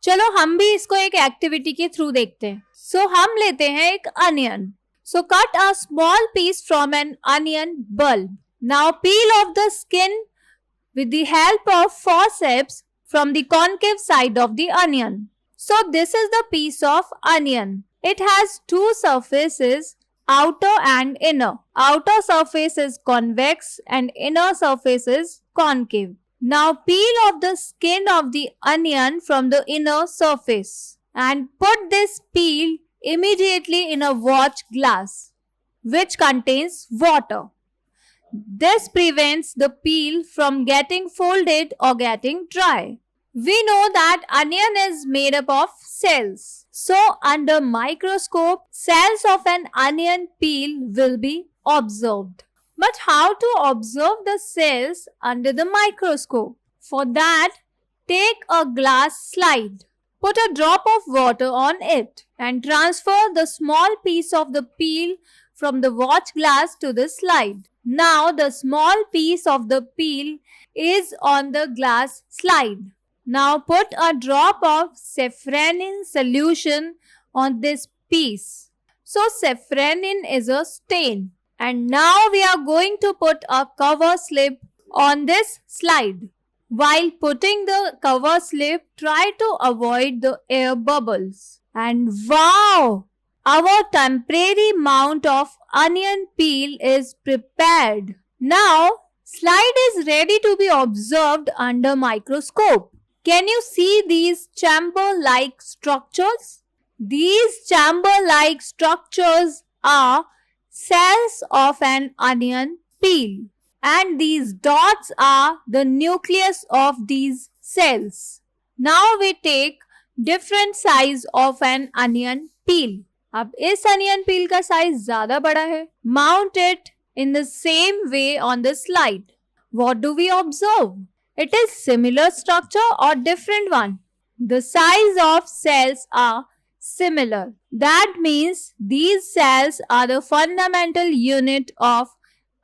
चलो हम भी इसको एक एक्टिविटी के थ्रू देखते हैं. सो हम लेते हैं एक onion. So cut a small piece from an onion bulb. Now peel off the skin with the help of forceps from the concave side of the onion. So this is the piece of onion. It has two surfaces, outer and inner. Outer surface is convex and inner surface is concave. Now peel off the skin of the onion from the inner surface and put this peel immediately in a watch glass which contains water. This prevents the peel from getting folded or getting dry. We know that onion is made up of cells. So under microscope, cells of an onion peel will be observed. But how to observe the cells under the microscope? For that, take a glass slide. Put a drop of water on it and transfer the small piece of the peel from the watch glass to the slide. Now the small piece of the peel is on the glass slide. Now put a drop of safranin solution on this piece. So safranin is a stain. And now we are going to put a cover slip on this slide. While putting the cover slip, try to avoid the air bubbles. And wow! Our temporary mount of onion peel is prepared. Now, slide is ready to be observed under microscope. Can you see these chamber-like structures? These chamber-like structures are cells of an onion peel. And these dots are the nucleus of these cells. Now we take different size of an onion peel. अब इस onion पील का size ज्यादा बड़ा है. Mount it in the same way on the slide. What do we observe? It is similar structure और different one. The size of cells are similar. That means these cells are the fundamental unit of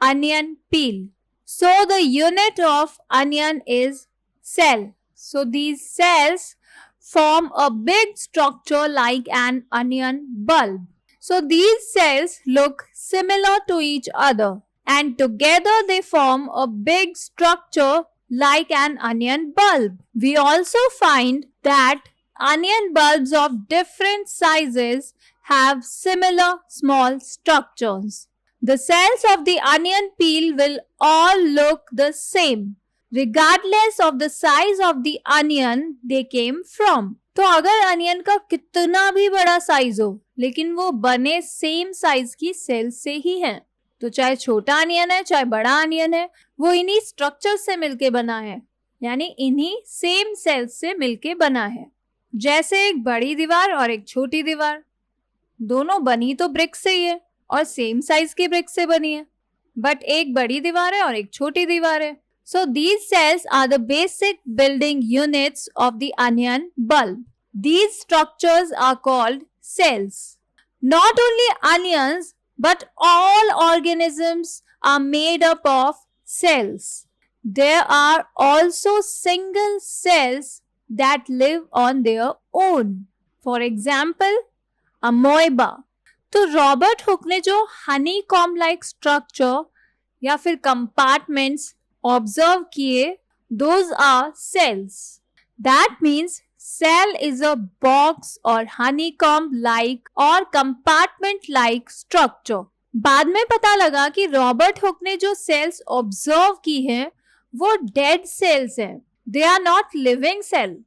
onion peel. So the unit of onion is cell. So these cells form a big structure like an onion bulb. So these cells look similar to each other and together they form a big structure like an onion bulb. We also find that onion bulbs of different sizes have similar small structures. The cells of the onion peel will all look the same regardless of the size of the onion they came from. तो अगर onion का कितना भी बड़ा size हो लेकिन वो बने सेम साइज की सेल से ही है. तो चाहे छोटा अनियन है चाहे बड़ा अनियन है, वो इन्हीं स्ट्रक्चर से मिलके बना है, यानी इन्हीं सेम सेल्स से मिलके बना है. जैसे एक बड़ी दीवार और एक छोटी दीवार, दोनों बनी तो ब्रिक से ही है और सेम साइज की ब्रिक से बनी है, बट एक बड़ी दीवार है और एक छोटी दीवार है. So these cells are the basic building units of the onion bulb. These structures are called cells. Not only onions, but all organisms are made up of cells. There are also single cells that live on their own. For example, amoeba. तो Robert Hooke ने जो honeycomb like structure या फिर compartments observe किए, those are cells. That means cell is a box or honeycomb like or compartment like structure. बाद में पता लगा कि रॉबर्ट हुक ने जो सेल्स ऑब्जर्व की हैं वो डेड सेल्स हैं. They are not living cell.